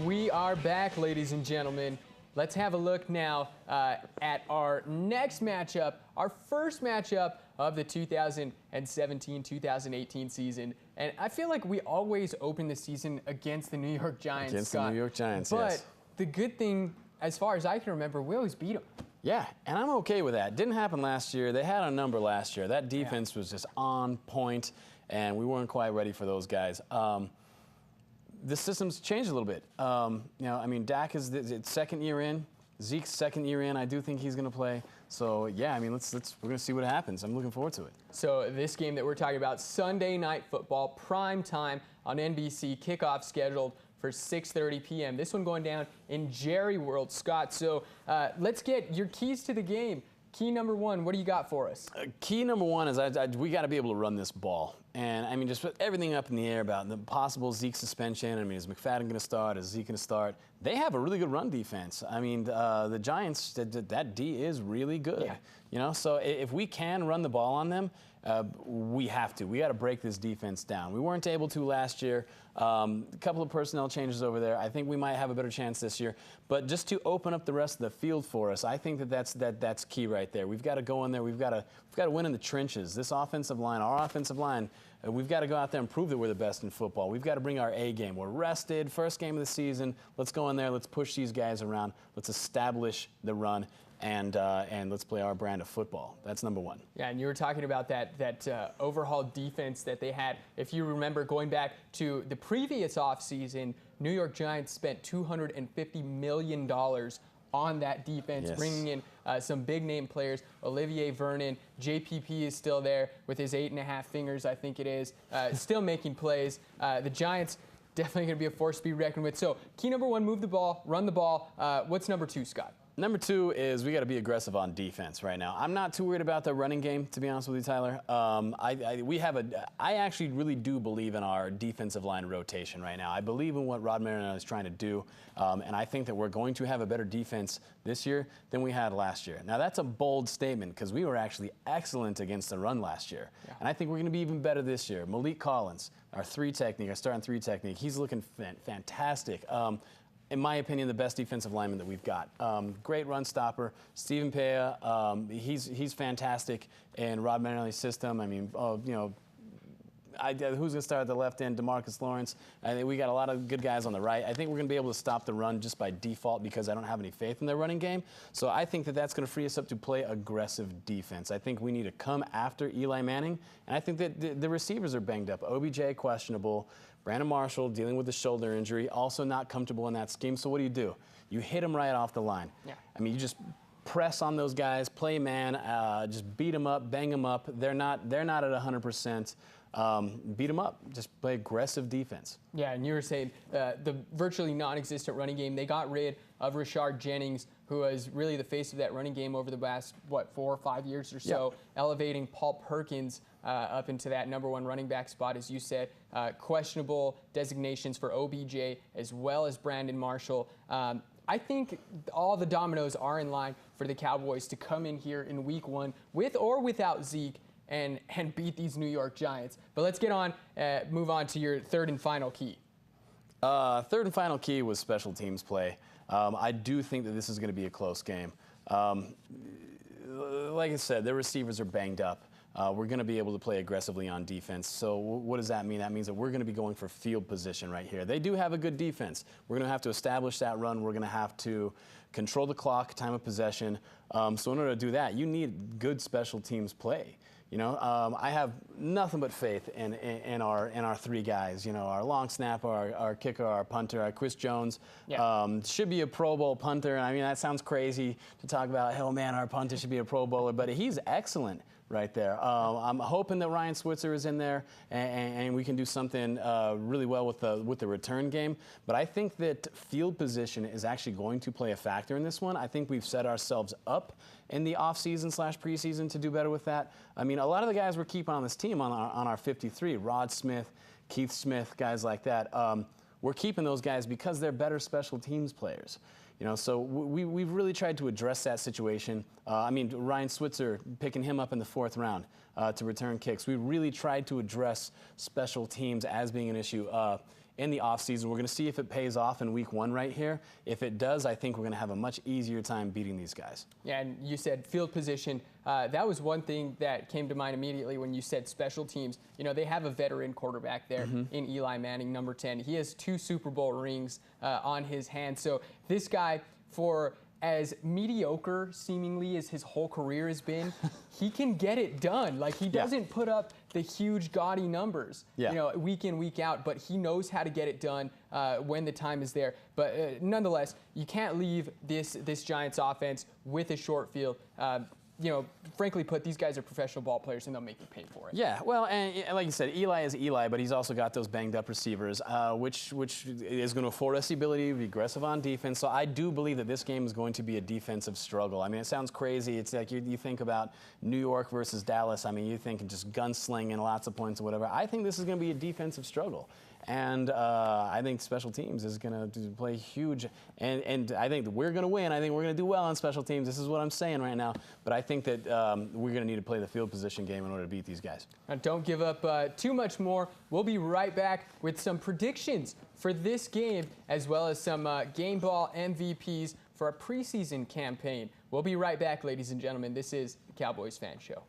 We are back, ladies and gentlemen. Let's have a look now at our next matchup, our first matchup of the 2017-2018 season. And I feel like we always open the season against the New York Giants, Against Scott. the New York Giants, but yes. the good thing, as far as I can remember, we always beat them. Yeah, and I'm okay with that. Didn't happen last year. They had a number last year. That defense was just on point, and we weren't quite ready for those guys. The system's changed a little bit. You know, I mean, Dak is it's second year in. Zeke's second year in. I do think he's going to play. So yeah, I mean, we're going to see what happens. I'm looking forward to it. So this game that we're talking about, Sunday Night Football, prime time on NBC, kickoff scheduled for 6:30 p.m. This one going down in Jerry World, Scott. So let's get your keys to the game. Key number one, what do you got for us? Key number one is we got to be able to run this ball. And, I mean, just put everything up in the air about the possible Zeke suspension. I mean, is McFadden going to start? Is Zeke going to start? They have a really good run defense. I mean, the Giants, that D is really good. Yeah. You know, so if we can run the ball on them, we have to. We got to break this defense down. We weren't able to last year. A couple of personnel changes over there. I think we might have a better chance this year. But just to open up the rest of the field for us, I think that's key right there. We've got to go in there. We've got to win in the trenches. This offensive line, our offensive line, we've got to go out there and prove that we're the best in football. We've got to bring our A game. We're rested. First game of the season. Let's go in there. Let's push these guys around. Let's establish the run. And let's play our brand of football. That's number one. Yeah, and you were talking about that overhauled defense that they had. If you remember, going back to the previous offseason, New York Giants spent $250 million on that defense, yes, bringing in some big-name players. Olivier Vernon, JPP is still there with his 8.5 fingers, I think it is, still making plays. The Giants definitely going to be a force to be reckoned with. So key number one, move the ball, run the ball. What's number two, Scott? Number two is we got to be aggressive on defense right now. I'm not too worried about the running game, to be honest with you, Tyler. I actually really do believe in our defensive line rotation right now. I believe in what Rod Marinelli is trying to do, and I think that we're going to have a better defense this year than we had last year. Now, that's a bold statement because we were actually excellent against the run last year, and I think we're going to be even better this year. Malik Collins, our starting three technique, he's looking fantastic. In my opinion, the best defensive lineman that we've got. Great run stopper. Stephen Pea, he's fantastic in Rod Marinelli's system. I mean, you know, who's going to start at the left end? DeMarcus Lawrence. I think we got a lot of good guys on the right. I think we're going to be able to stop the run just by default because I don't have any faith in their running game. So I think that that's going to free us up to play aggressive defense. I think we need to come after Eli Manning, and I think that the receivers are banged up. OBJ questionable. Brandon Marshall dealing with a shoulder injury, also not comfortable in that scheme. So what do? You hit them right off the line. Yeah. I mean, you just press on those guys, play man, just beat them up, bang them up. They're not at 100%. Beat them up. Just play aggressive defense. Yeah, and you were saying the virtually non-existent running game. They got rid of Rashard Jennings, who was really the face of that running game over the last, 4 or 5 years or so, elevating Paul Perkins up into that number one running back spot, as you said. Questionable designations for OBJ as well as Brandon Marshall. I think all the dominoes are in line for the Cowboys to come in here in week one with or without Zeke and beat these New York Giants. But let's move on to your third and final key. Third and final key was special teams play. I do think that this is going to be a close game. Like I said, their receivers are banged up. We're going to be able to play aggressively on defense. So what does that mean? That means that we're going to be going for field position right here. They do have a good defense. We're going to have to establish that run. We're going to have to control the clock, time of possession. So in order to do that, you need good special teams play. You know, I have nothing but faith in our three guys. You know, our long snapper, our kicker, our punter, Chris Jones. Yeah. Should be a Pro Bowl punter. I mean, that sounds crazy to talk about. Hell, man, our punter should be a Pro Bowler, but he's excellent right there. I'm hoping that Ryan Switzer is in there and we can do something really well with the return game. But I think that field position is actually going to play a factor in this one. I think we've set ourselves up in the offseason / preseason to do better with that. I mean, a lot of the guys we're keeping on this team on our 53, Rod Smith, Keith Smith, guys like that, we're keeping those guys because they're better special teams players. So we've really tried to address that situation. I mean, Ryan Switzer, picking him up in the 4th round to return kicks. We really tried to address special teams as being an issue in the offseason. We're going to see if it pays off in week 1 right here. If it does, I think we're going to have a much easier time beating these guys. Yeah, and you said field position. That was one thing that came to mind immediately when you said special teams. They have a veteran quarterback there in Eli Manning, number 10. He has 2 Super Bowl rings on his hands. So this guy, for as mediocre seemingly as his whole career has been, he can get it done. Like, he doesn't put up the huge gaudy numbers, week in, week out, but he knows how to get it done when the time is there. But nonetheless, you can't leave this Giants offense with a short field. Frankly put, these guys are professional ball players, and they'll make you pay for it. Yeah, well, and like you said, Eli is Eli, but he's also got those banged-up receivers, which is going to afford us the ability to be aggressive on defense. So I do believe that this game is going to be a defensive struggle. I mean, it sounds crazy. It's like you think about New York versus Dallas. I mean, you think just gunslinging, lots of points or whatever. I think this is going to be a defensive struggle. And I think special teams is going to play huge. And I think that we're going to win. I think we're going to do well on special teams. This is what I'm saying right now. But I think that we're going to need to play the field position game in order to beat these guys. Now, don't give up too much more. We'll be right back with some predictions for this game, as well as some game ball MVPs for our preseason campaign. We'll be right back, ladies and gentlemen. This is the Cowboys Fan Show.